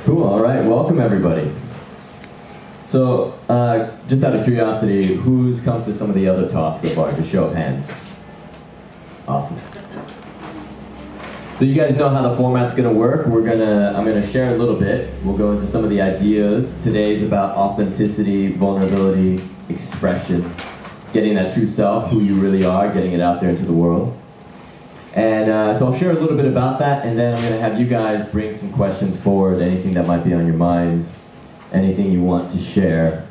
Cool, all right, welcome everybody. So, just out of curiosity, who's come to some of the other talks so far? Just show of hands. Awesome. So you guys know how the format's gonna work. I'm gonna share a little bit. We'll go into some of the ideas. Today's about authenticity, vulnerability, expression, getting that true self, who you really are, getting it out there into the world. And so I'll share a little bit about that, and then I'm going to have you guys bring some questions forward, anything that might be on your minds, anything you want to share.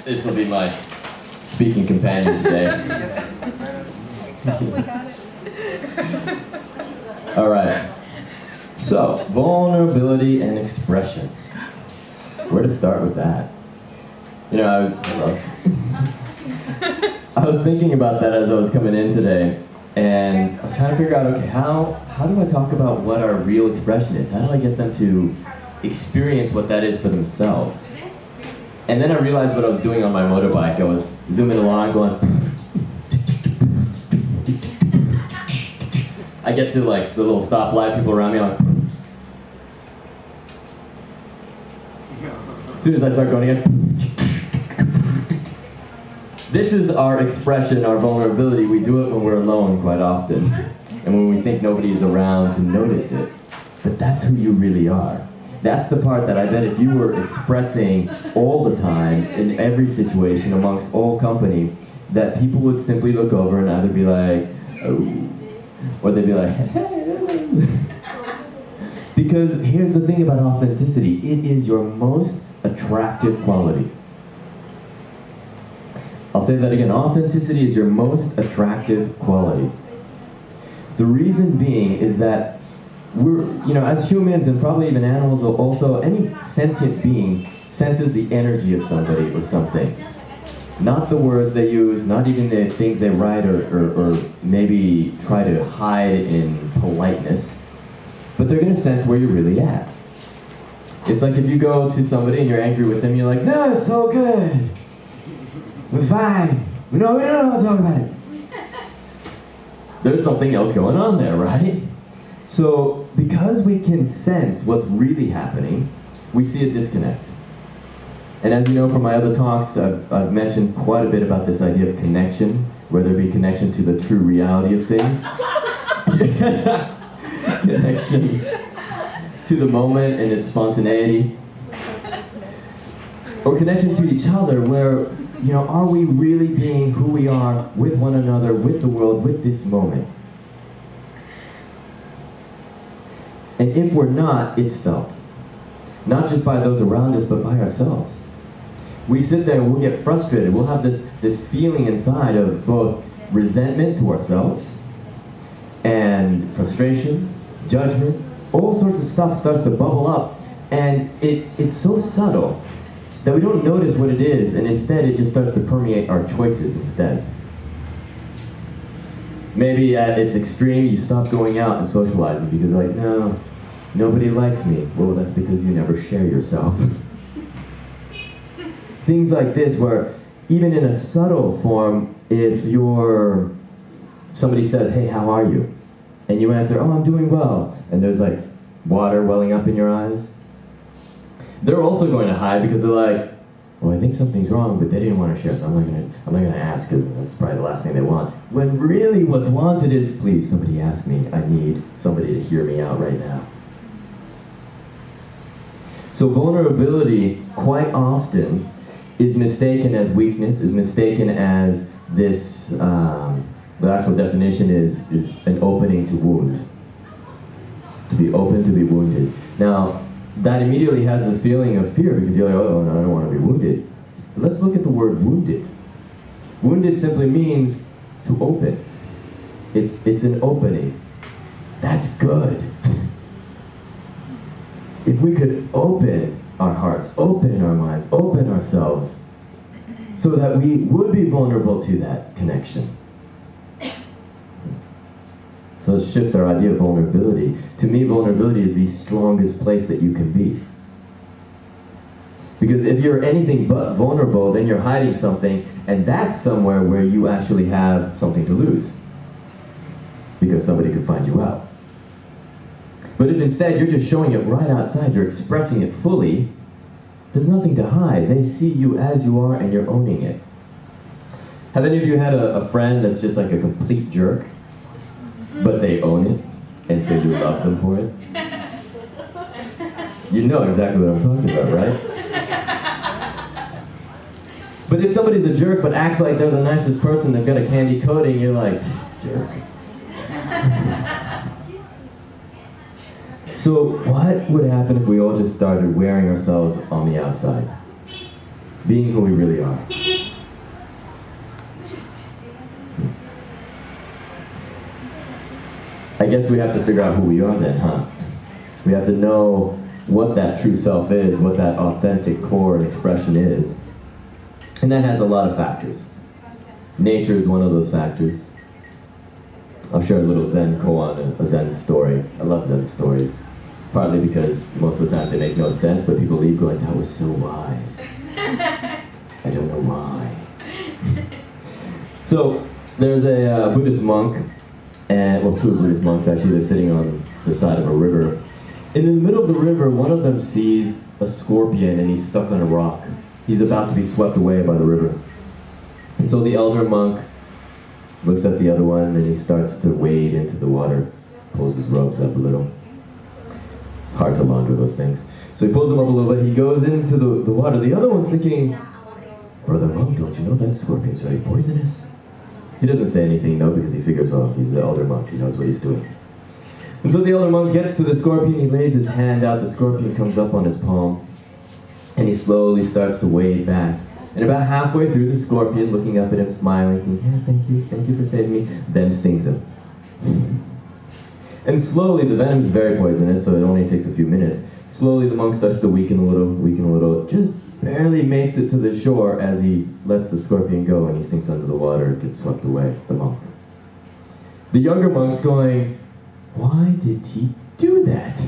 This will be my speaking companion today. All right. So, vulnerability and expression. Where to start with that? You know, I was thinking about that as I was coming in today. And I was trying to figure out, okay, how do I talk about what our real expression is? How do I get them to experience what that is for themselves? And then I realized what I was doing on my motorbike. I was zooming along, going... I get to like the little stoplight, people around me, I'm like... As soon as I start going again... This is our expression, our vulnerability. We do it when we're alone quite often, and when we think nobody is around to notice it. But that's who you really are. That's the part that I bet if you were expressing all the time, in every situation, amongst all company, that people would simply look over and either be like, oh, or they'd be like, hey. Because here's the thing about authenticity. It is your most attractive quality. I'll say that again, authenticity is your most attractive quality. The reason being is that we're, as humans and probably even animals, also any sentient being senses the energy of somebody or something. Not the words they use, not even the things they write or maybe try to hide in politeness, but they're gonna sense where you're really at. It's like if you go to somebody and you're angry with them, you're like, no, it's so good. We're fine. We don't know what to talk about it. There's something else going on there, right? So, because we can sense what's really happening, we see a disconnect. And as you know from my other talks, I've mentioned quite a bit about this idea of connection, whether it be connection to the true reality of things, connection to the moment and its spontaneity, or connection to each other where, are we really being who we are with one another, with the world, with this moment? And if we're not, it's felt. Not just by those around us, but by ourselves. We sit there and we'll get frustrated. We'll have this feeling inside of both resentment to ourselves and frustration, judgment, all sorts of stuff starts to bubble up. And it's so subtle that we don't notice what it is, and instead it just starts to permeate our choices instead. Maybe at its extreme, you stop going out and socializing because like, no, nobody likes me. Well, that's because you never share yourself. Things like this where, even in a subtle form, if somebody says, hey, how are you? And you answer, oh, I'm doing well. And there's like water welling up in your eyes. They're also going to hide because they're like, well, I think something's wrong, but they didn't want to share, so I'm not going to ask because that's probably the last thing they want. When really what's wanted is, please, somebody ask me. I need somebody to hear me out right now. So vulnerability quite often is mistaken as weakness, is mistaken as this, the actual definition is an opening to wound. To be open, to be wounded. Now, that immediately has this feeling of fear because you're like, oh, no, I don't want to be wounded. But let's look at the word wounded. Wounded simply means to open. It's an opening. That's good. If we could open our hearts, open our minds, open ourselves, so that we would be vulnerable to that connection. So let's shift our idea of vulnerability. To me, vulnerability is the strongest place that you can be. Because if you're anything but vulnerable, then you're hiding something, and that's somewhere where you actually have something to lose. Because somebody could find you out. But if instead you're just showing it right outside, you're expressing it fully, there's nothing to hide. They see you as you are and you're owning it. Have any of you had a friend that's just like a complete jerk, but they own it, and so you love them for it? You know exactly what I'm talking about, right? But if somebody's a jerk but acts like they're the nicest person, they've got a candy coating, you're like, jerk. So what would happen if we all just started wearing ourselves on the outside? Being who we really are. I guess we have to figure out who we are then, huh? We have to know what that true self is, what that authentic core and expression is. And that has a lot of factors. Nature is one of those factors. I'll share a little Zen koan, a Zen story. I love Zen stories. Partly because most of the time they make no sense, but people leave going, that was so wise. I don't know why. So, there's a Buddhist monk, and well, two Buddhist monks actually, they're sitting on the side of a river. In the middle of the river, one of them sees a scorpion and he's stuck on a rock. He's about to be swept away by the river. And so the elder monk looks at the other one and he starts to wade into the water, pulls his robes up a little. It's hard to launder those things. So he pulls them up a little bit, he goes into the water. The other one's thinking, brother monk, don't you know that scorpion's very poisonous? He doesn't say anything though, because he figures, oh, he's the elder monk, he knows what he's doing. And so the elder monk gets to the scorpion, he lays his hand out, the scorpion comes up on his palm, and he slowly starts to wade back. And about halfway through, the scorpion, looking up at him, smiling, thinking, yeah, thank you for saving me, then stings him. And slowly, the venom is very poisonous, so it only takes a few minutes. Slowly, the monk starts to weaken a little, just barely makes it to the shore as he lets the scorpion go and he sinks under the water and gets swept away, the monk. The younger monk's going, why did he do that?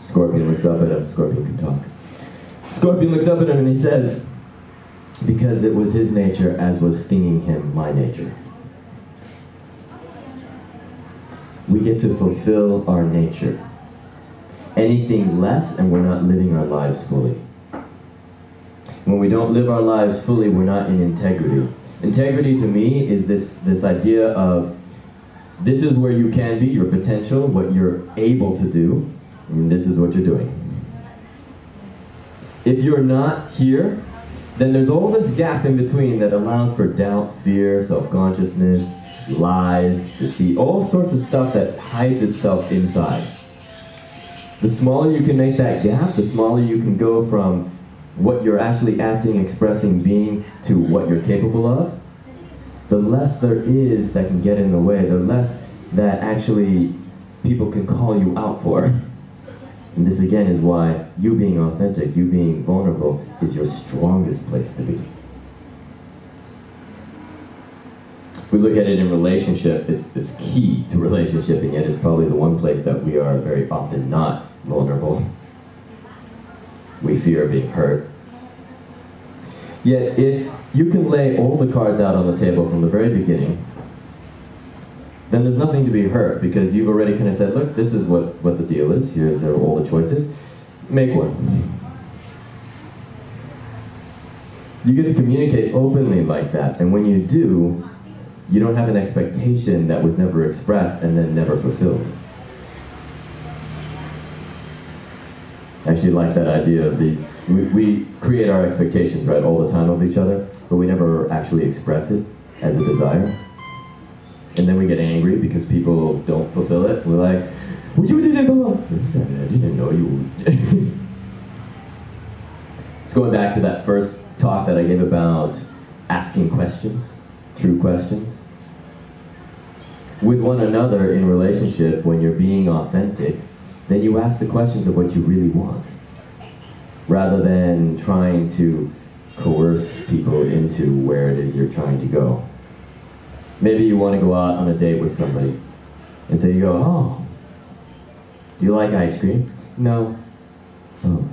Scorpion looks up at him, Scorpion can talk. Scorpion looks up at him and he says, because it was his nature as was stinging him my nature. We get to fulfill our nature. Anything less and we're not living our lives fully. When we don't live our lives fully, we're not in integrity. Integrity to me is this idea of this is where you can be, your potential, what you're able to do, and this is what you're doing. If you're not here, then there's all this gap in between that allows for doubt, fear, self-consciousness, lies, deceit, all sorts of stuff that hides itself inside. The smaller you can make that gap, the smaller you can go from what you're actually acting, expressing, being, to what you're capable of, the less there is that can get in the way, the less that actually people can call you out for. And this again is why you being authentic, you being vulnerable, is your strongest place to be. If we look at it in relationship, it's key to relationship, and yet it's probably the one place that we are very often not vulnerable. We fear being hurt. Yet if you can lay all the cards out on the table from the very beginning, then there's nothing to be hurt, because you've already kind of said, look, this is what the deal is, here's all the choices, make one. You get to communicate openly like that, and when you do, you don't have an expectation that was never expressed and then never fulfilled. I actually like that idea of these, we create our expectations, right, all the time of each other, but we never actually express it as a desire. And then we get angry because people don't fulfill it. We're like, well, you didn't know. I didn't know you would. It's going back to that first talk that I gave about asking questions, true questions. With one another in relationship, when you're being authentic, then you ask the questions of what you really want, rather than trying to coerce people into where it is you're trying to go. Maybe you want to go out on a date with somebody, and so you go, oh, do you like ice cream? No. Oh.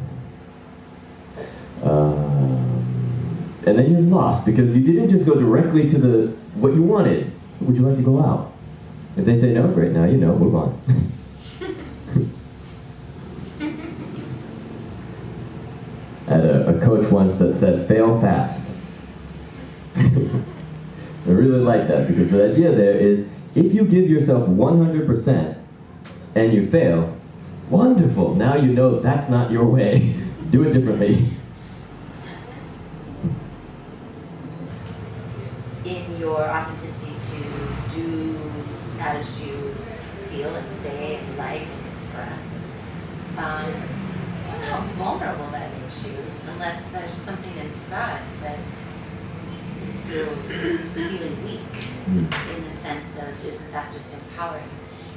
And then you're lost, because you didn't just go directly to what you wanted. Would you like to go out? If they say no, great, now you know, move on. I had a coach once that said, fail fast. I really like that, because the idea there is, if you give yourself 100% and you fail, wonderful, now you know that's not your way. Do it differently. In your authenticity to do as you feel and say and like and express, I don't know how vulnerable that makes you, unless there's something inside that is still feeling weak, in the sense of, isn't that just empowering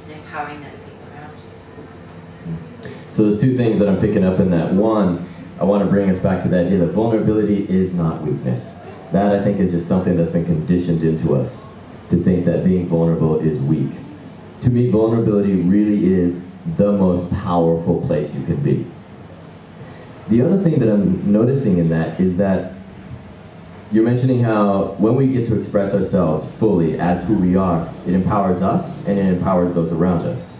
the people around you? So there's two things that I'm picking up in that. One, I want to bring us back to the idea that vulnerability is not weakness. That, I think, is just something that's been conditioned into us, to think that being vulnerable is weak. To me, vulnerability really is the most powerful place you can be. The other thing that I'm noticing in that is that you're mentioning how when we get to express ourselves fully as who we are, it empowers us and it empowers those around us.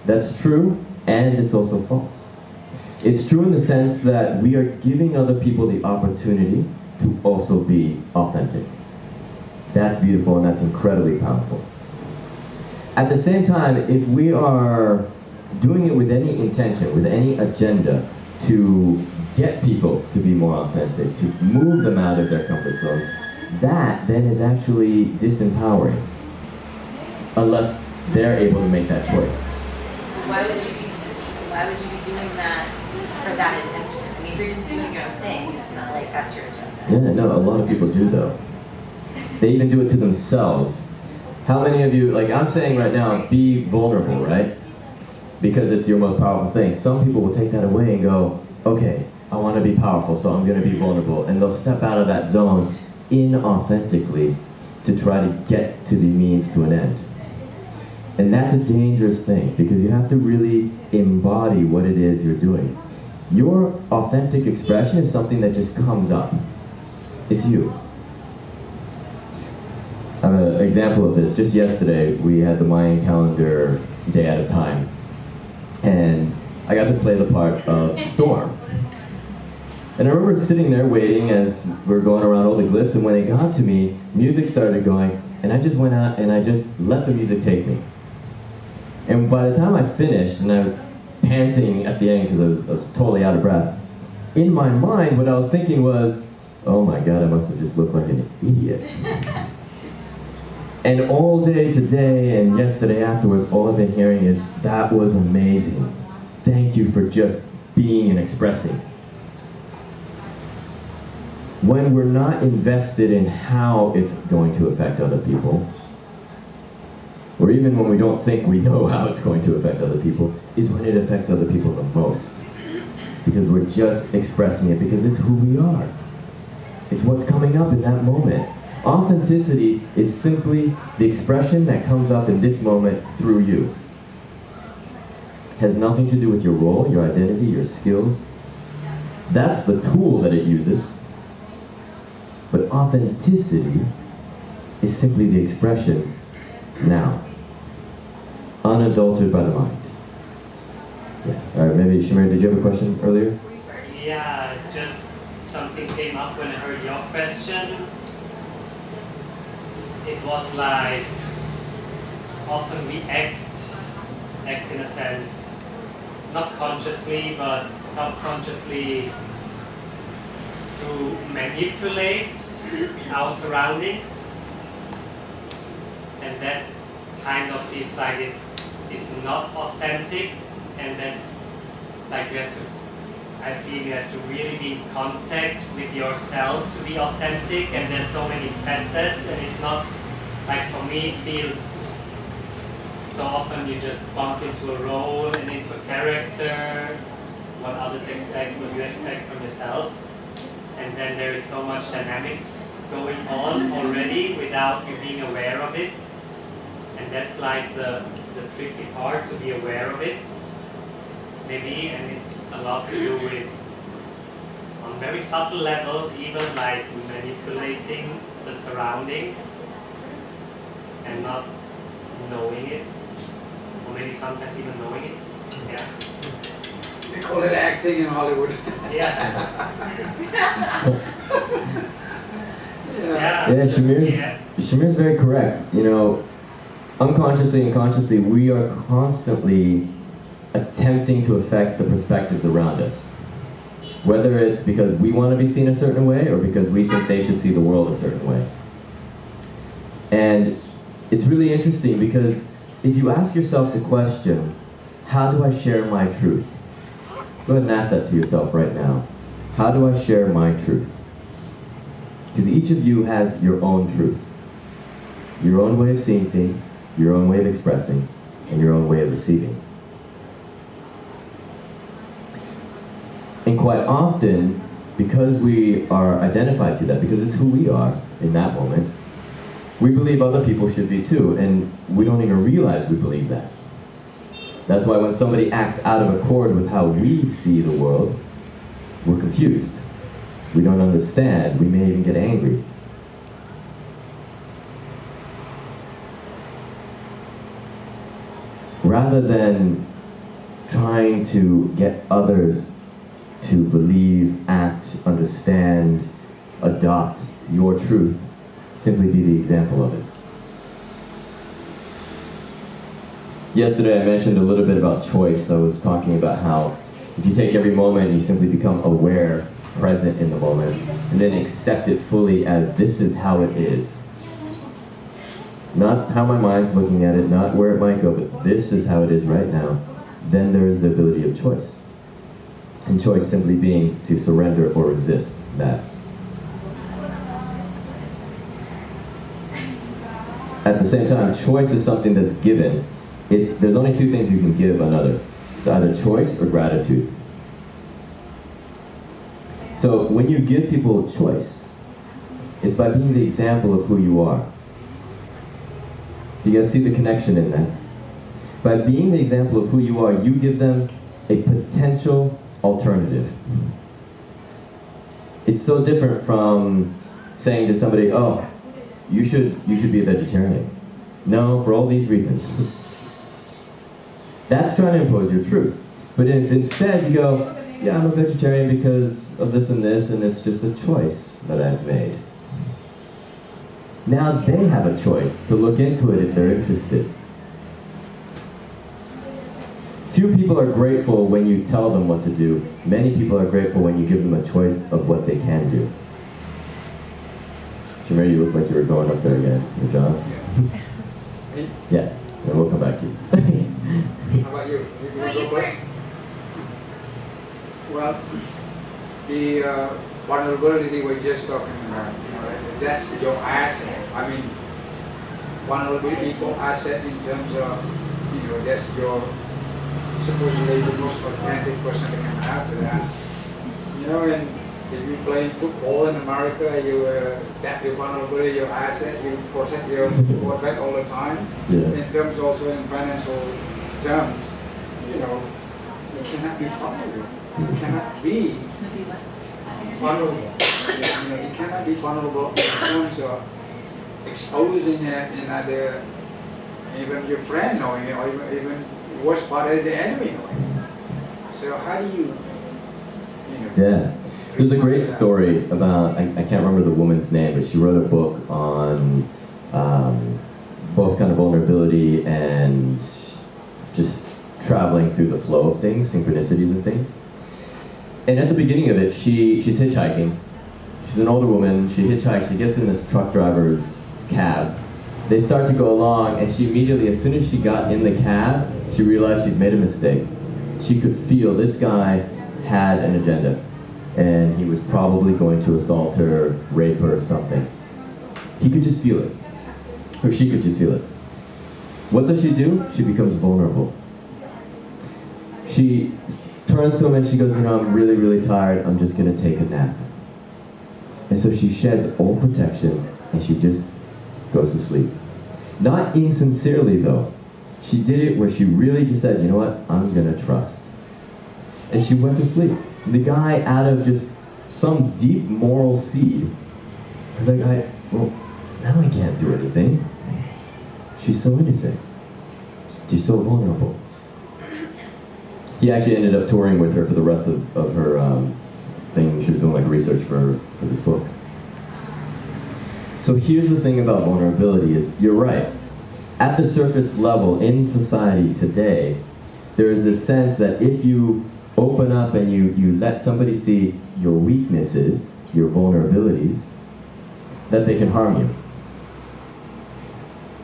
That's true, and it's also false. It's true in the sense that we are giving other people the opportunity to also be authentic. That's beautiful and that's incredibly powerful. At the same time, if we are doing it with any intention, with any agenda to get people to be more authentic, to move them out of their comfort zones, that then is actually disempowering, unless they're able to make that choice. Why would you be doing that for that intention? I mean, if you're just doing your own thing, it's not like that's your agenda. Yeah, no, a lot of people do though. They even do it to themselves. How many of you, like I'm saying right now, be vulnerable, right? Because it's your most powerful thing. Some people will take that away and go, okay, I want to be powerful, so I'm going to be vulnerable. And they'll step out of that zone inauthentically to try to get to the means to an end. And that's a dangerous thing, because you have to really embody what it is you're doing. Your authentic expression is something that just comes up. It's you. I have an example of this. Just yesterday, we had the Mayan calendar day at a time. And I got to play the part of Storm. And I remember sitting there waiting as we're going around all the glyphs, and when it got to me, music started going, and I just went out and I just let the music take me. And by the time I finished, and I was panting at the end because I was totally out of breath, in my mind what I was thinking was, oh my God, I must have just looked like an idiot. And all day today and yesterday afterwards, all I've been hearing is, that was amazing. Thank you for just being and expressing. When we're not invested in how it's going to affect other people, or even when we don't think we know how it's going to affect other people, is when it affects other people the most. Because we're just expressing it because it's who we are. It's what's coming up in that moment. Authenticity is simply the expression that comes up in this moment through you. It has nothing to do with your role, your identity, your skills. That's the tool that it uses. But authenticity is simply the expression now, unadulterated by the mind. Yeah. All right, maybe Shamir, did you have a question earlier? Yeah, just something came up when I heard your question. It was like, often we act in a sense, not consciously, but subconsciously, to manipulate our surroundings. And that kind of feels like it is not authentic, and that's like I feel you have to really be in contact with yourself to be authentic, and there's so many facets, and it's not, like for me it feels so often you just bump into a role and into a character, what others expect, what you expect from yourself, and then there is so much dynamics going on already without you being aware of it, and that's like the tricky part, to be aware of it, maybe, and it's a lot to do with, on very subtle levels, even like manipulating the surroundings and not knowing it, or maybe sometimes even knowing it. Yeah. They call it acting in Hollywood. Yeah. Yeah. Yeah, Shamir's very correct. You know, unconsciously and consciously, we are constantly attempting to affect the perspectives around us. Whether it's because we want to be seen a certain way or because we think they should see the world a certain way. And it's really interesting because if you ask yourself the question, how do I share my truth? Go ahead and ask that to yourself right now. How do I share my truth? Because each of you has your own truth. Your own way of seeing things, your own way of expressing, and your own way of receiving. And quite often, because we are identified to that, because it's who we are in that moment, we believe other people should be too, and we don't even realize we believe that. That's why when somebody acts out of accord with how we see the world, we're confused. We don't understand. We may even get angry. Rather than trying to get others to believe, act, understand, adopt your truth, simply be the example of it. Yesterday I mentioned a little bit about choice. I was talking about how if you take every moment, you simply become aware, present in the moment, and then accept it fully as this is how it is. Not how my mind's looking at it, not where it might go, but this is how it is right now. Then there is the ability of choice. And choice simply being to surrender or resist that. At the same time, choice is something that's given. There's only two things you can give another. It's either choice or gratitude. So when you give people choice, it's by being the example of who you are. Do you guys see the connection in that? By being the example of who you are, you give them a potential alternative. It's so different from saying to somebody, oh, you should be a vegetarian. No, for all these reasons. That's trying to impose your truth. But if instead you go, yeah, I'm a vegetarian because of this, and it's just a choice that I've made. Now they have a choice to look into it if they're interested. Few people are grateful when you tell them what to do. Many people are grateful when you give them a choice of what they can do. Shamir, you look like you were going up there again. Your job? Yeah. Yeah, then we'll come back to you. How about you? Well, you first. Well, the vulnerability we're just talking about, that's your asset. I mean, vulnerability equal asset in terms of, that's your supposedly the most authentic person that can have to that. And if you play football in America, you tap your vulnerability, your asset, you protect your quarterback all the time. Yeah. In terms also in financial terms, you cannot be vulnerable. You cannot be vulnerable. You cannot be vulnerable in terms of exposing it in either even your friend knowing it, or even worse part of the enemy knowing it. So how do you Yeah. There's a great story about, I can't remember the woman's name, but she wrote a book on both kind of vulnerability and just traveling through the flow of things, synchronicities and things. And at the beginning of it, she's hitchhiking. She's an older woman, she hitchhikes, she gets in this truck driver's cab. They start to go along, and she immediately, as soon as she got in the cab, she realized she'd made a mistake. She could feel this guy had an agenda, and he was probably going to assault her, rape her, or something. He could just feel it, or she could just feel it. What does she do? She becomes vulnerable. She turns to him and she goes, I'm really, really tired, I'm just going to take a nap. And so she sheds all protection, and she just goes to sleep. Not insincerely though. She did it where she really just said, you know what, I'm going to trust. And she went to sleep. The guy, out of just some deep moral seed, was like, well, now I can't do anything. She's so innocent. She's so vulnerable. He actually ended up touring with her for the rest of her thing. She was doing like research for this book. So here's the thing about vulnerability is, you're right. At the surface level in society today, there is this sense that if you open up and you let somebody see your weaknesses, your vulnerabilities, that they can harm you.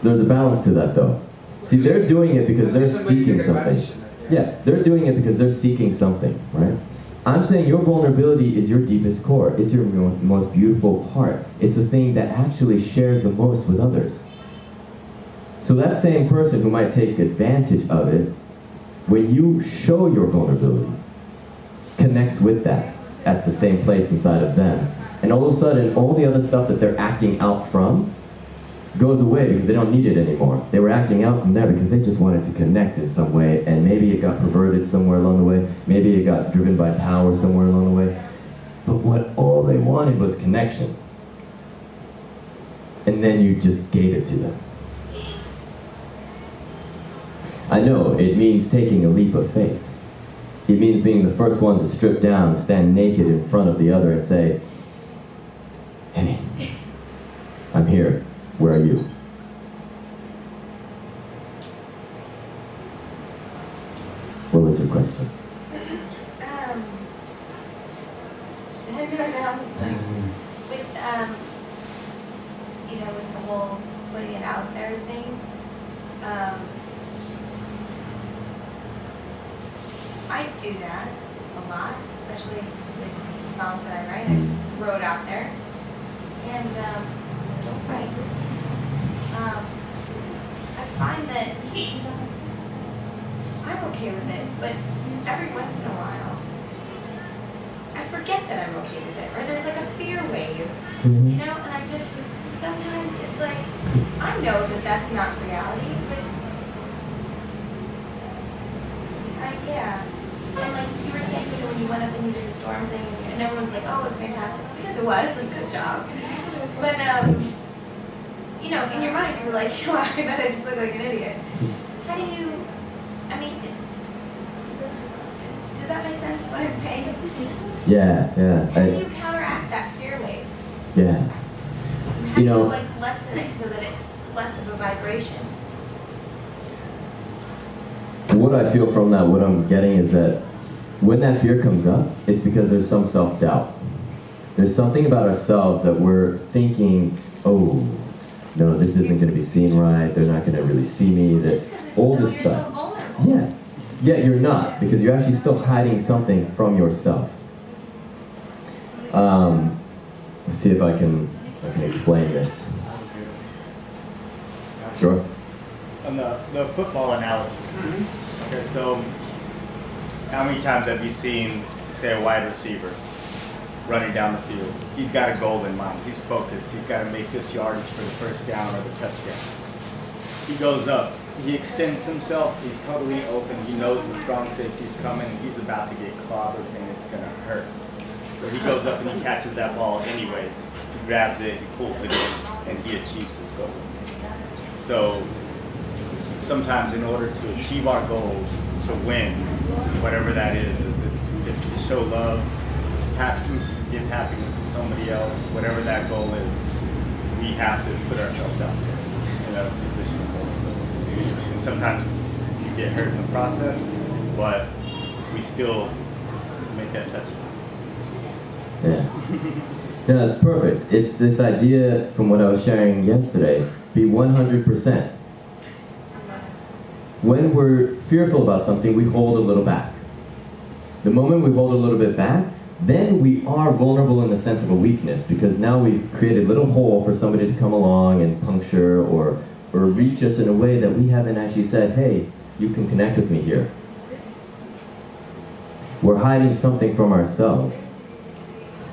There's a balance to that though. See, they're doing it because they're seeking something. Yeah, they're doing it because they're seeking something, right? I'm saying your vulnerability is your deepest core. It's your most beautiful part. It's the thing that actually shares the most with others. So that same person who might take advantage of it, when you show your vulnerability, connects with that at the same place inside of them. And all of a sudden, all the other stuff that they're acting out from goes away because they don't need it anymore. They were acting out from there because they just wanted to connect in some way, and maybe it got perverted somewhere along the way, maybe it got driven by power somewhere along the way. But what all they wanted was connection. And then you just gave it to them. I know, it means taking a leap of faith. It means being the first one to strip down, stand naked in front of the other and say, hey, I'm here. Where are you? What was your question? I don't know, I was like, with, you know, with the whole putting it out there thing, I do that a lot, especially with songs that I write. I just throw it out there, and don't write. I find that I'm okay with it, but every once in a while, I forget that I'm okay with it, or there's like a fear wave, you know, and I just, sometimes it's like, I know that that's not reality, but, yeah. And like you were saying, you know, when you went up and you did the storm thing, and everyone's like, oh, it was fantastic, because it was, like, good job. But, you know, in your mind, you were like, wow, I bet I just look like an idiot. How do you, I mean, does that make sense, what I'm saying? Yeah. How do you counteract that fear wave? Yeah. How do you, like, lessen it so that it's less of a vibration? What I feel from that, what I'm getting is that when that fear comes up, it's because there's some self-doubt. There's something about ourselves that we're thinking, oh, no, this isn't going to be seen right, they're not going to really see me, that all this stuff. Yeah, you're not, because you're actually still hiding something from yourself. Let's see if I can explain this. Sure. On the football analogy. Okay, so how many times have you seen, say, a wide receiver running down the field? He's got a goal in mind. He's focused. He's got to make this yardage for the first down or the touchdown. He goes up. He extends himself. He's totally open. He knows the strong safety's coming. He's about to get clobbered, and it's going to hurt. So he goes up and he catches that ball anyway. He grabs it, he pulls it in, and he achieves his goal. So sometimes in order to achieve our goals, to win, whatever that is it's to show love, happiness, give happiness to somebody else, whatever that goal is, we have to put ourselves out there in a position of vulnerability. And sometimes you get hurt in the process, but we still make that touchdown. Yeah. No, that's perfect. It's this idea from what I was sharing yesterday, be 100%. When we're fearful about something, we hold a little back. The moment we hold a little bit back, then we are vulnerable in the sense of a weakness, because now we've created a little hole for somebody to come along and puncture or reach us in a way that we haven't actually said, hey, you can connect with me here. We're hiding something from ourselves.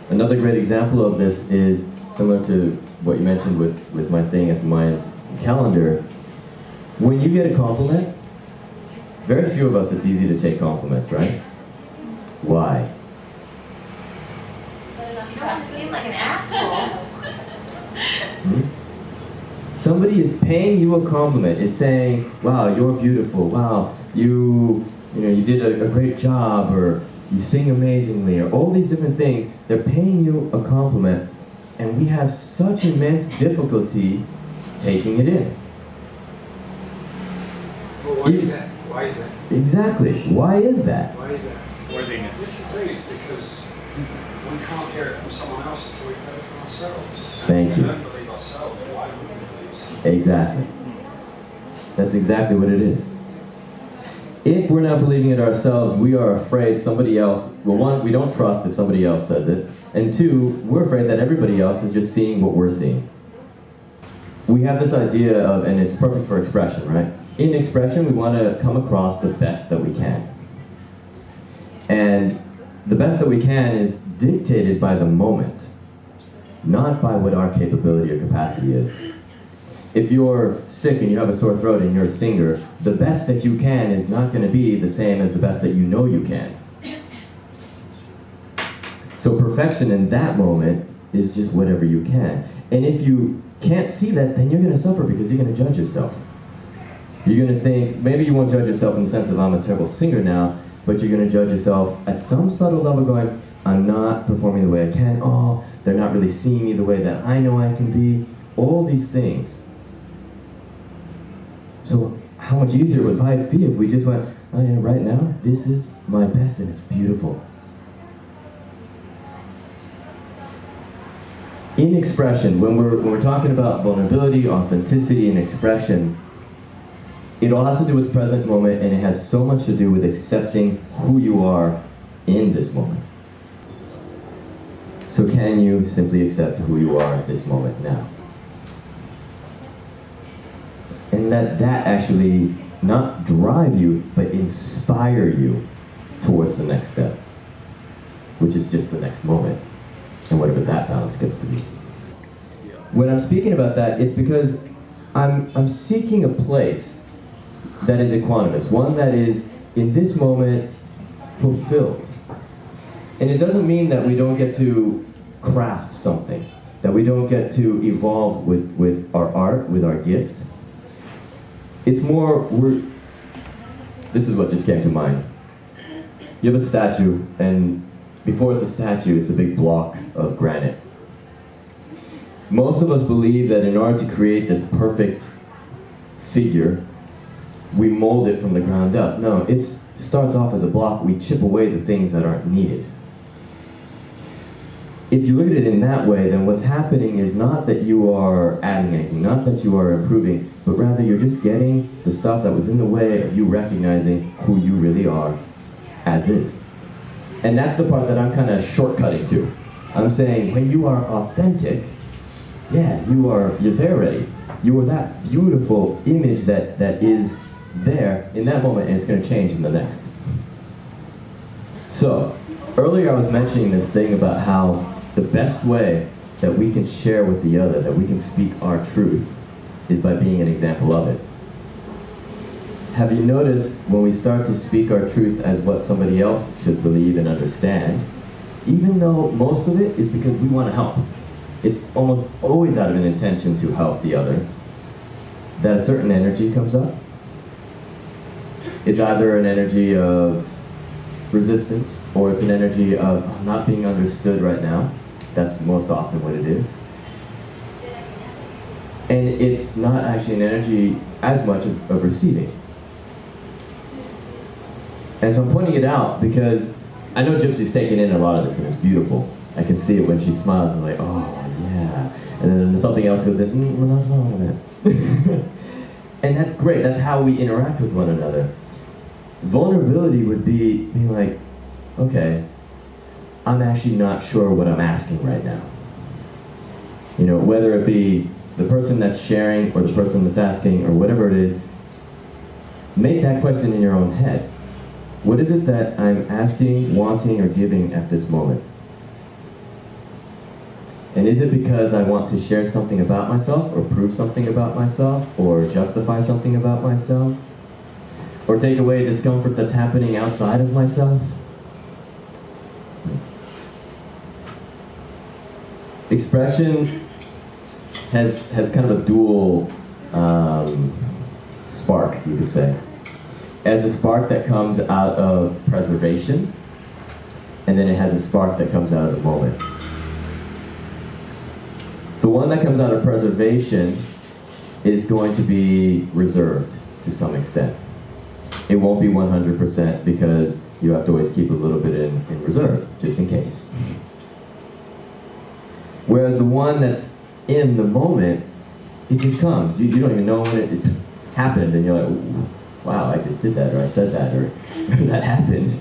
Another great example of this is similar to what you mentioned with my thing at my calendar. When you get a compliment, very few of us, it's easy to take compliments, right? Why? You don't want to seem like an asshole. Somebody is paying you a compliment, is saying, wow, you're beautiful, wow, you did a great job, or you sing amazingly, or all these different things. They're paying you a compliment, and we have such immense difficulty taking it in. Well, why is that? Why is that? Exactly. Why is that? Why is that? Worthiness. Please, because we can't hear it from someone else until we've heard it from ourselves. Thank you. If we don't believe ourselves, why would we believe? Exactly. That's exactly what it is. If we're not believing it ourselves, we are afraid somebody else, well, one, we don't trust if somebody else says it, and two, we're afraid that everybody else is just seeing what we're seeing. We have this idea of, and it's perfect for expression, right? In expression, we want to come across the best that we can. And the best that we can is dictated by the moment, not by what our capability or capacity is. If you're sick and you have a sore throat and you're a singer, the best that you can is not going to be the same as the best that you know you can. So perfection in that moment is just whatever you can. And if you can't see that, then you're going to suffer because you're going to judge yourself. You're going to think, maybe you won't judge yourself in the sense of I'm a terrible singer now, but you're going to judge yourself at some subtle level going, I'm not performing the way I can. Oh, they're not really seeing me the way that I know I can be. All these things. So how much easier would life be if we just went, oh yeah, right now, this is my best and it's beautiful. In expression, when we're talking about vulnerability, authenticity, and expression, it all has to do with the present moment, and it has so much to do with accepting who you are in this moment. So can you simply accept who you are at this moment now? And let that actually not drive you, but inspire you towards the next step, which is just the next moment, and whatever that balance gets to be. When I'm speaking about that, it's because I'm seeking a place that is equanimous, one that is, in this moment, fulfilled. And it doesn't mean that we don't get to craft something, that we don't get to evolve with our art, with our gift. It's more, this is what just came to mind. You have a statue, and before it's a statue, it's a big block of granite. Most of us believe that in order to create this perfect figure, we mold it from the ground up. No, it starts off as a block. We chip away the things that aren't needed. If you look at it in that way, then what's happening is not that you are adding anything, not that you are improving, but rather you're just getting the stuff that was in the way of you recognizing who you really are as is. And that's the part that I'm kind of shortcutting to. I'm saying when you are authentic, yeah, you're there already. You are that beautiful image that is there in that moment, and it's going to change in the next. So, earlier I was mentioning this thing about how the best way that we can share with the other, that we can speak our truth, is by being an example of it. Have you noticed when we start to speak our truth as what somebody else should believe and understand, even though most of it is because we want to help, it's almost always out of an intention to help the other, that a certain energy comes up. It's either an energy of resistance, or it's an energy of not being understood right now. That's most often what it is. And it's not actually an energy as much of receiving. And so I'm pointing it out because I know Gypsy's taking in a lot of this, and it's beautiful. I can see it when she smiles, and I'm like, oh yeah. And then something else goes in, well, that's not all of it. And that's great, that's how we interact with one another. Vulnerability would be being like, okay, I'm actually not sure what I'm asking right now. You know, whether it be the person that's sharing or the person that's asking or whatever it is, make that question in your own head. What is it that I'm asking, wanting, or giving at this moment? And is it because I want to share something about myself, or prove something about myself, or justify something about myself? Or take away discomfort that's happening outside of myself? Expression has kind of a dual spark, you could say. As a spark that comes out of preservation, and then it has a spark that comes out of the moment. The one that comes out of preservation is going to be reserved to some extent. It won't be 100% because you have to always keep a little bit in reserve, just in case. Whereas the one that's in the moment, it just comes. You don't even know when it happened, and you're like, wow, I just did that, or I said that, or that happened.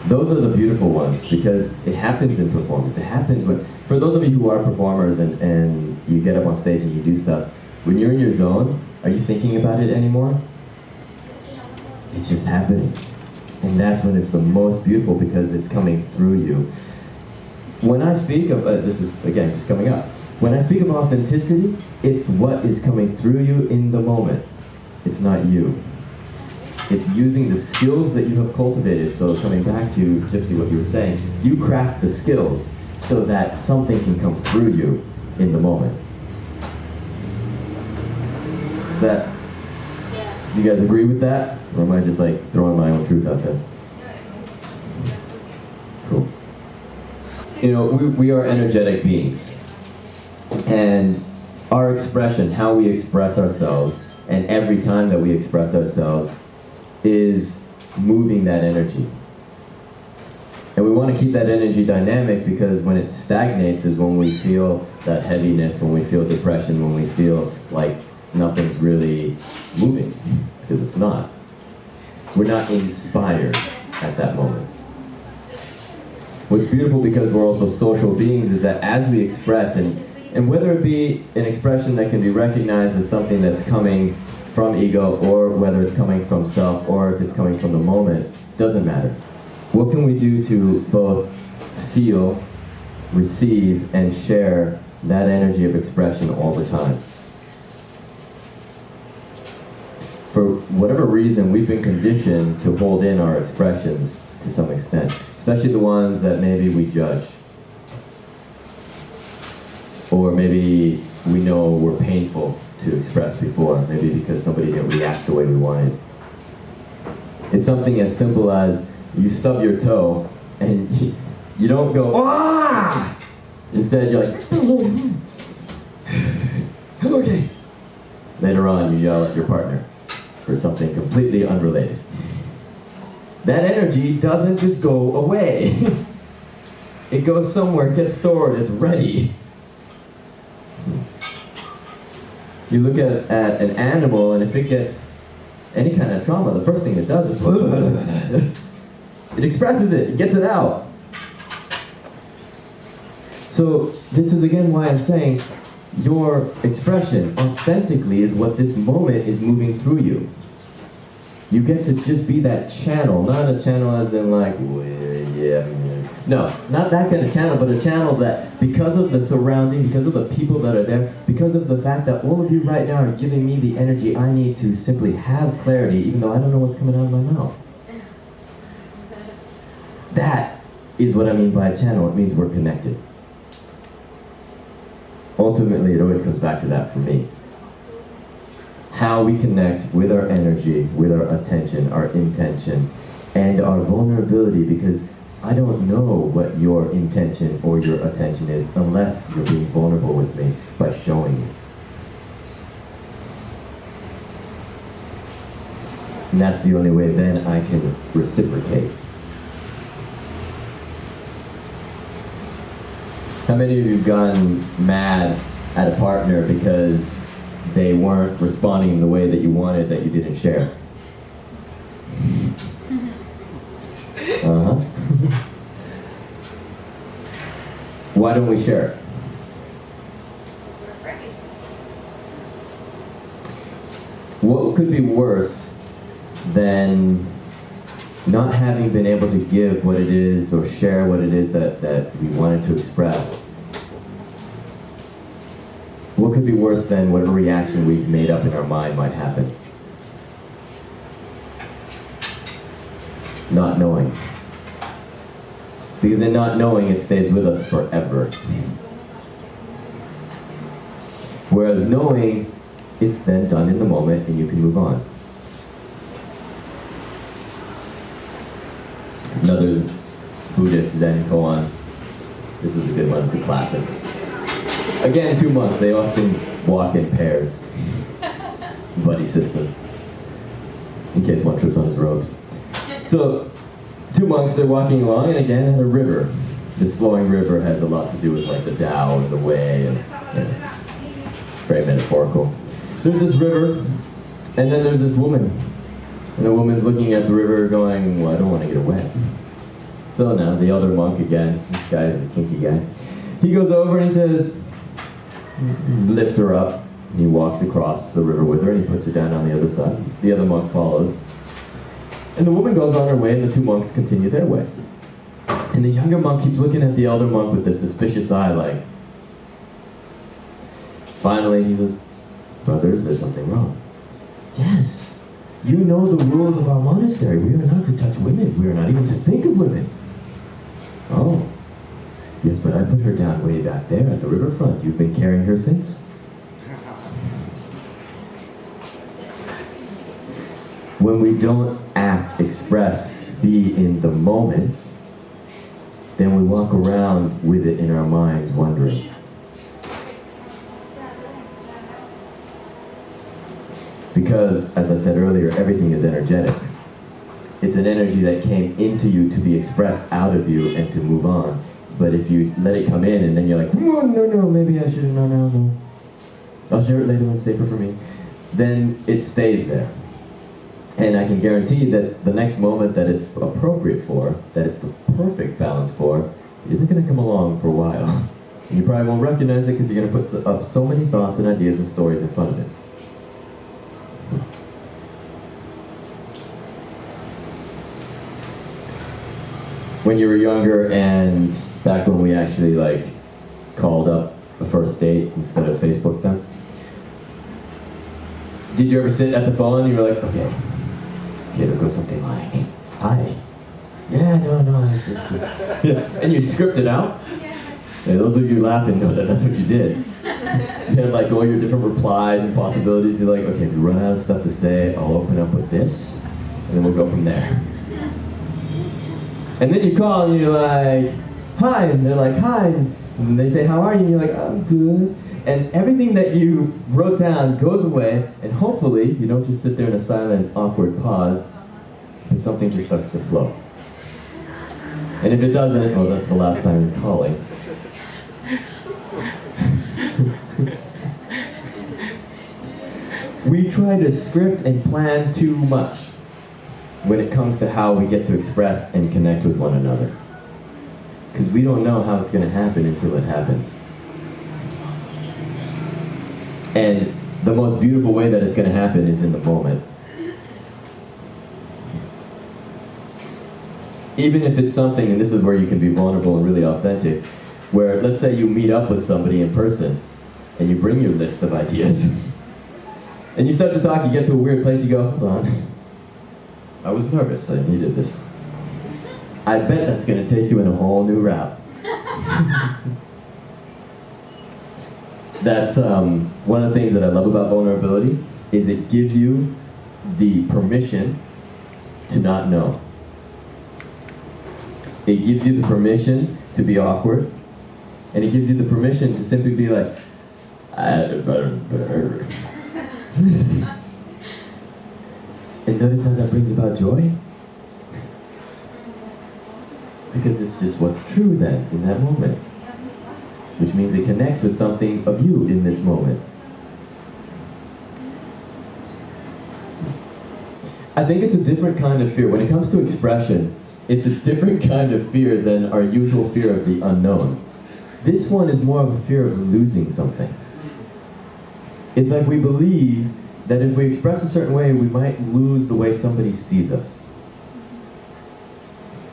Those are the beautiful ones, because it happens in performance. It happens when, for those of you who are performers and you get up on stage and you do stuff, when you're in your zone, are you thinking about it anymore? It's just happening. And that's when it's the most beautiful, because it's coming through you. When I speak of, this is, again, just coming up. When I speak of authenticity, it's what is coming through you in the moment. It's not you. It's using the skills that you have cultivated. So coming back to, Gypsy, what you were saying, you craft the skills so that something can come through you in the moment. Is that, you guys agree with that? Or am I just like throwing my own truth out there? Cool. You know, we are energetic beings. And our expression, how we express ourselves, and every time that we express ourselves, is moving that energy. And we want to keep that energy dynamic, because when it stagnates is when we feel that heaviness, when we feel depression, when we feel like nothing's really moving, because it's not. We're not inspired at that moment. What's beautiful, because we're also social beings, is that as we express, and whether it be an expression that can be recognized as something that's coming from ego, or whether it's coming from self, or if it's coming from the moment, doesn't matter. What can we do to both feel, receive, and share that energy of expression all the time? For whatever reason, we've been conditioned to hold in our expressions to some extent, especially the ones that maybe we judge, or maybe we know were painful to express before, maybe because somebody didn't react the way we wanted. It's something as simple as you stub your toe and you don't go, ah! Instead you're like, okay. Later on you yell at your partner for something completely unrelated. That energy doesn't just go away. It goes somewhere, it gets stored, it's ready. You look at an animal, and if it gets any kind of trauma, the first thing it does is it expresses it, it gets it out. So this is again why I'm saying your expression authentically is what this moment is moving through you. You get to just be that channel, not a channel as in like, yeah, no, not that kind of channel, but a channel that, because of the surrounding, because of the people that are there, because of the fact that all of you right now are giving me the energy I need to simply have clarity, even though I don't know what's coming out of my mouth. That is what I mean by a channel. It means we're connected. Ultimately, it always comes back to that for me. How we connect with our energy, with our attention, our intention, and our vulnerability, because I don't know what your intention or your attention is unless you're being vulnerable with me by showing me. And that's the only way then I can reciprocate. How many of you have gotten mad at a partner because they weren't responding the way that you wanted, that you didn't share? Uh-huh. Why don't we share it? What could be worse than not having been able to give what it is or share what it is that we wanted to express? What could be worse than whatever reaction we've made up in our mind might happen? Not knowing. Because in not knowing, it stays with us forever. Whereas knowing, it's then done in the moment and you can move on. Another Buddhist Zen koan. This is a good one, it's a classic. Again, two monks, they often walk in pairs. Buddy system. In case one trips on his robes. So, two monks, they're walking along, and again, at a river. This flowing river has a lot to do with like the Tao and the way, and it's very metaphorical. There's this river, and then there's this woman. And the woman's looking at the river going, well, I don't want to get wet. So now, the elder monk again, this guy's a kinky guy, he goes over and he says, lifts her up, and he walks across the river with her, and he puts her down on the other side. The other monk follows. And the woman goes on her way, and the two monks continue their way. And the younger monk keeps looking at the elder monk with this suspicious eye, like, finally he says, brother, is there something wrong? Yes. You know the rules of our monastery. We are not to touch women. We are not even to think of women. Oh. Yes, but I put her down way back there at the riverfront. You've been carrying her since? When we don't act, express, be in the moment, then we walk around with it in our minds wondering. Because, as I said earlier, everything is energetic. It's an energy that came into you to be expressed out of you and to move on. But if you let it come in and then you're like, no, maybe I shouldn't, no. I'll share it later when it's safer for me. Then it stays there. And I can guarantee that the next moment that it's appropriate for, that it's the perfect balance for, isn't going to come along for a while. And you probably won't recognize it because you're going to put up so many thoughts and ideas and stories in front of it. When you were younger and back when we actually like called up a first date instead of Facebook then, did you ever sit at the phone and you were like, okay, it'll go something like, hi. Yeah, no, it's just yeah. And you script it out. Yeah, those of you laughing know that that's what you did. You had like all your different replies and possibilities. You're like, okay, if you run out of stuff to say, I'll open up with this, and then we'll go from there. And then you call and you're like, hi, and they're like, hi, and they say, how are you? And you're like, I'm good. And everything that you wrote down goes away, and hopefully you don't just sit there in a silent, awkward pause, but something just starts to flow. And if it doesn't, well, that's the last time you're calling. We try to script and plan too much when it comes to how we get to express and connect with one another. Because we don't know how it's going to happen until it happens. And the most beautiful way that it's going to happen is in the moment. Even if it's something, and this is where you can be vulnerable and really authentic, where let's say you meet up with somebody in person, and you bring your list of ideas, and you start to talk, you get to a weird place, you go, hold on, I was nervous, I needed this. I bet that's going to take you in a whole new route. That's one of the things that I love about vulnerability, is it gives you the permission to not know. It gives you the permission to be awkward, and it gives you the permission to simply be like, and notice how that brings about joy? Because it's just what's true then, in that moment. Which means it connects with something of you in this moment. I think it's a different kind of fear. When it comes to expression, it's a different kind of fear than our usual fear of the unknown. This one is more of a fear of losing something. It's like we believe that if we express a certain way, we might lose the way somebody sees us.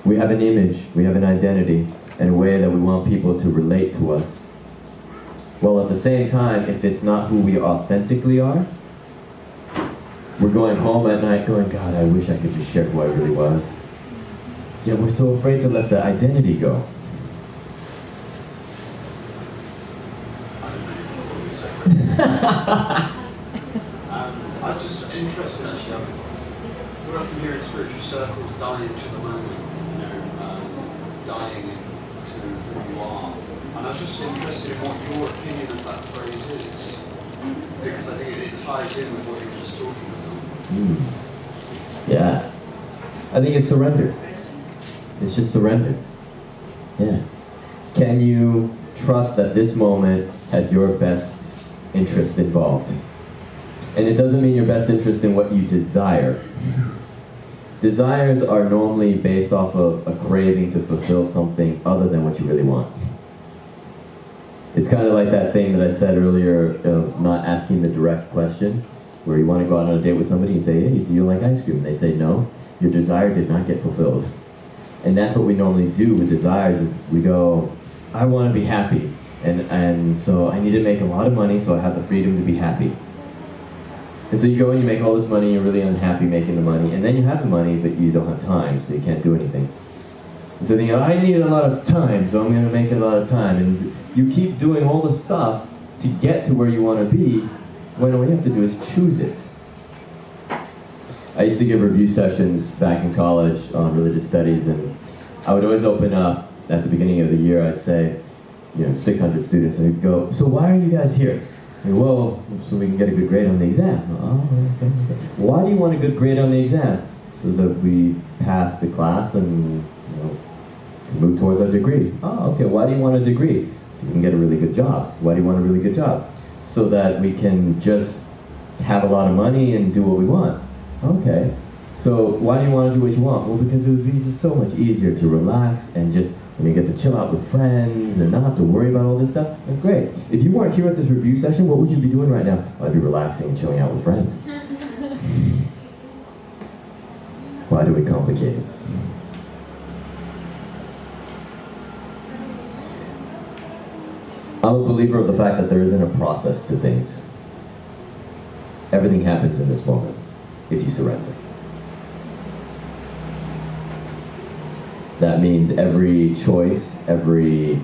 We have an image, we have an identity, and a way that we want people to relate to us. While at the same time, if it's not who we authentically are, we're going home at night going, God, I wish I could just share who I really was. Yet we're so afraid to let the identity go. I'm just interested actually. We're often here in spiritual circles, dying to the moment, dying into who you are. And I was just interested in what your opinion of that phrase is, because I think it ties in with what you were just talking about. Yeah. I think it's surrender. It's just surrender. Yeah. Can you trust that this moment has your best interest involved? And it doesn't mean your best interest in what you desire. Desires are normally based off of a craving to fulfill something other than what you really want. It's kind of like that thing that I said earlier of not asking the direct question, where you want to go out on a date with somebody and say, hey, do you like ice cream? And they say no. Your desire did not get fulfilled. And that's what we normally do with desires is we go, I want to be happy. And so I need to make a lot of money so I have the freedom to be happy. And so you go and you make all this money, you're really unhappy making the money, and then you have the money, but you don't have time, so you can't do anything. And so you think, I need a lot of time, so I'm going to make a lot of time. And you keep doing all the stuff to get to where you want to be, when all you have to do is choose it. I used to give review sessions back in college on religious studies, and I would always open up at the beginning of the year. I'd say, 600 students, and I'd go, so why are you guys here? And, well, so we can get a good grade on the exam. Oh, okay. Why do you want a good grade on the exam? So that we pass the class and to move towards our degree. Oh, okay. Why do you want a degree? So you can get a really good job. Why do you want a really good job? So that we can just have a lot of money and do what we want. Okay. So why do you want to do what you want? Well, because it would be just so much easier to relax and just, you get to chill out with friends and not have to worry about all this stuff. And great. If you weren't here at this review session, what would you be doing right now? Well, I'd be relaxing and chilling out with friends. Why do we complicate it? I'm a believer of the fact that there isn't a process to things. Everything happens in this moment if you surrender. That means every choice, every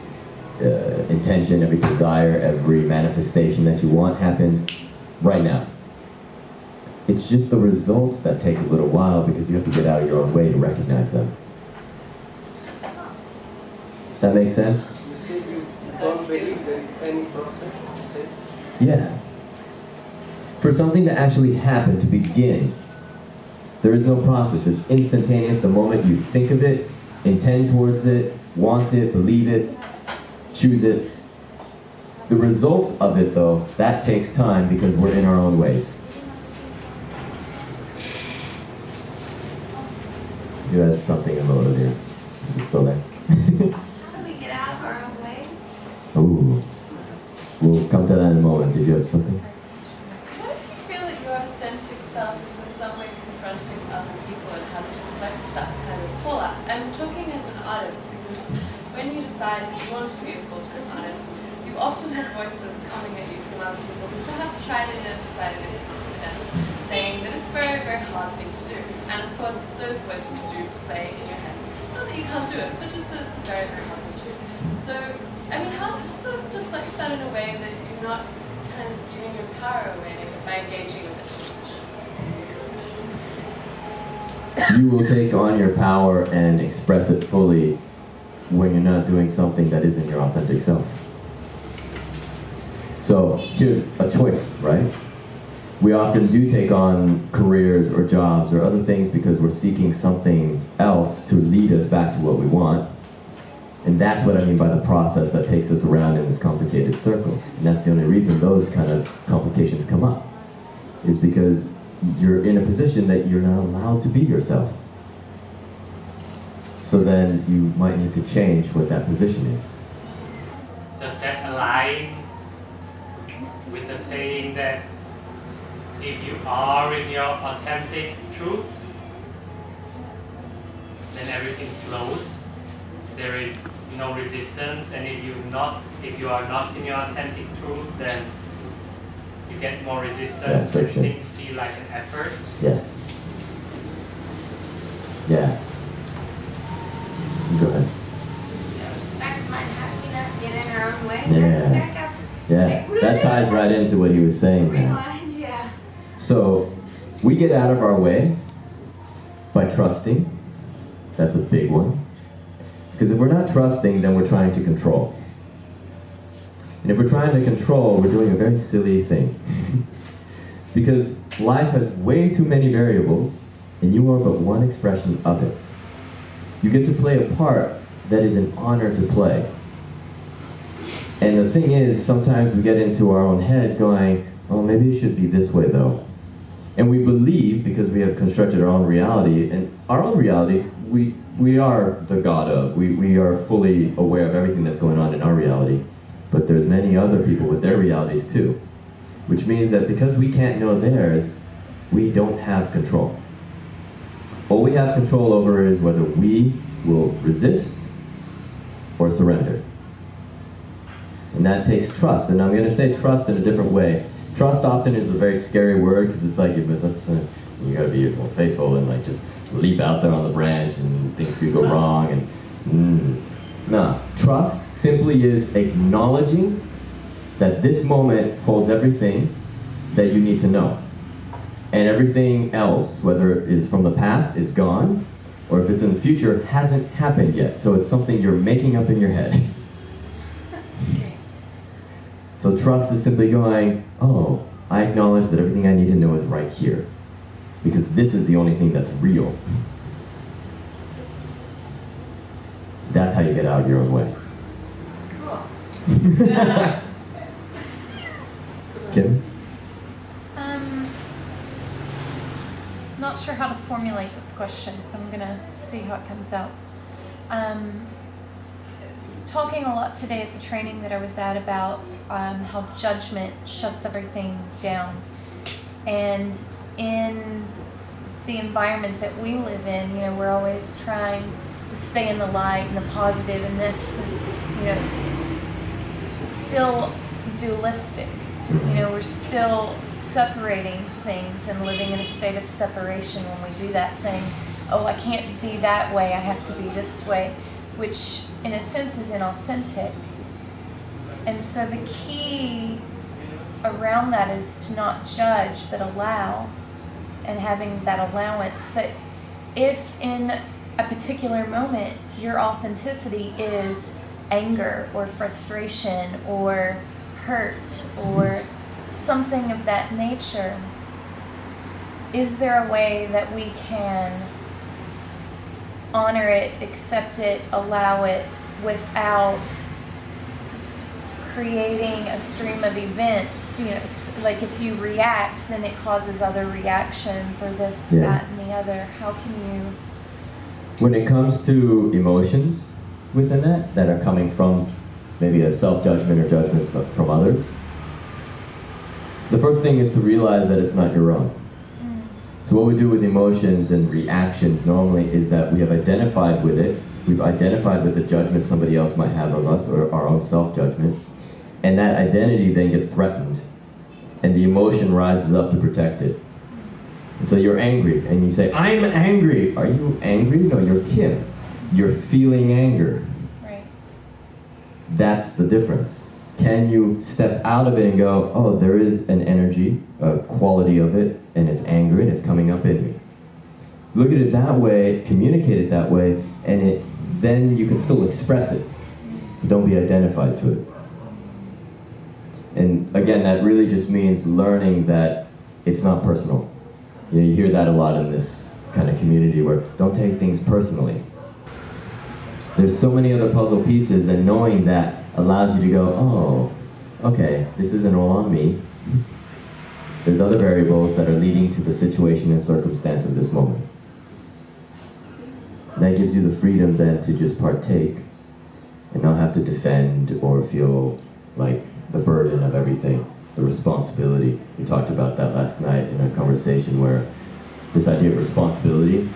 intention, every desire, every manifestation that you want happens right now. It's just the results that take a little while because you have to get out of your own way to recognize them. Does that make sense? You said you don't believe there is any process, you said? Yeah. For something to actually happen, to begin, there is no process. It's instantaneous. The moment you think of it, intend towards it, want it, believe it, choose it. The results of it, though, that takes time because we're in our own ways. You had something in the lower there. Is it still there? How do we get out of our own ways? Ooh. We'll come to that in a moment. Did you have something? What if you feel that your authentic self is in some way confronting other people and how to deflect that kind of fallout? I'm talking as an artist because when you decide that you want to be a full-time artist, you often have voices coming at you from other people who perhaps tried it and decided it's not for them, saying that it's a very, very hard thing to do. And of course, those voices do play in your head. Not that you can't do it, but just that it's a very, very hard thing to do. So, I mean, how to sort of deflect that in a way that you're not kind of giving your power away by engaging with it. You will take on your power and express it fully when you're not doing something that isn't your authentic self. So here's a choice, right? We often do take on careers or jobs or other things because we're seeking something else to lead us back to what we want. And that's what I mean by the process that takes us around in this complicated circle. And that's the only reason those kind of complications come up, is because you're in a position that you're not allowed to be yourself. So then you might need to change what that position is. Does that align with the saying that if you are in your authentic truth, then everything flows? There is no resistance, and if you are not in your authentic truth, then you get more resistance and things feel like an effort. Yes. Yeah. Yeah, that ties right into what he was saying there. Rewind, yeah. So, we get out of our way by trusting. That's a big one. Because if we're not trusting, then we're trying to control. And if we're trying to control, we're doing a very silly thing. Because life has way too many variables, and you are but one expression of it. You get to play a part that is an honor to play. And the thing is, sometimes we get into our own head going, oh, maybe it should be this way though. And we believe, because we have constructed our own reality, and our own reality, we are the God of. We are fully aware of everything that's going on in our reality. But there's many other people with their realities too. Which means that because we can't know theirs, we don't have control. All we have control over is whether we will resist or surrender. And that takes trust. And I'm going to say trust in a different way. Trust often is a very scary word because it's like, but that's you got to be faithful and like just leap out there on the branch and things could go wrong. And no, trust simply is acknowledging that this moment holds everything that you need to know. And everything else, whether it is from the past, is gone, or if it's in the future, hasn't happened yet. So it's something you're making up in your head. So trust is simply going, oh, I acknowledge that everything I need to know is right here. Because this is the only thing that's real. That's how you get out of your own way. Cool. Kim? Not sure how to formulate this question, so I'm gonna see how it comes out. Talking a lot today at the training that I was at about how judgment shuts everything down. And in the environment that we live in, you know, we're always trying to stay in the light and the positive and this, you know, it's still dualistic. You know, we're still separating things and living in a state of separation when we do that, saying, oh, I can't be that way, I have to be this way, which in a sense is inauthentic. And so the key around that is to not judge, but allow, and having that allowance. But if in a particular moment your authenticity is anger or frustration or hurt or something of that nature, is there a way that we can honor it, accept it, allow it without creating a stream of events? You know, like if you react, then it causes other reactions or this, that, and the other. How can you? When it comes to emotions within that are coming from maybe a self-judgment or judgments from others, the first thing is to realize that it's not your own. So what we do with emotions and reactions normally is that we have identified with it, we've identified with the judgment somebody else might have of us, or our own self-judgment, and that identity then gets threatened, and the emotion rises up to protect it. And so you're angry, and you say, I'm angry. Are you angry? No, you're Kim. You're feeling anger. Right. That's the difference. Can you step out of it and go, oh, there is an energy, a quality of it, and it's anger, and it's coming up in me. Look at it that way, communicate it that way, and then you can still express it. Don't be identified to it. And again, that really just means learning that it's not personal. You know, you hear that a lot in this kind of community where don't take things personally. There's so many other puzzle pieces, and knowing that allows you to go, oh, okay, this isn't all on me. There's other variables that are leading to the situation and circumstance of this moment. That gives you the freedom then to just partake and not have to defend or feel like the burden of everything, the responsibility. We talked about that last night in a conversation where this idea of responsibility,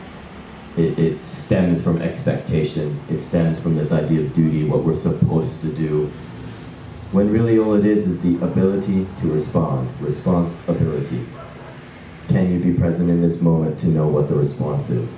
it stems from expectation. It stems from this idea of duty, what we're supposed to do, when really all it is the ability to respond, responsibility. Can you be present in this moment to know what the response is?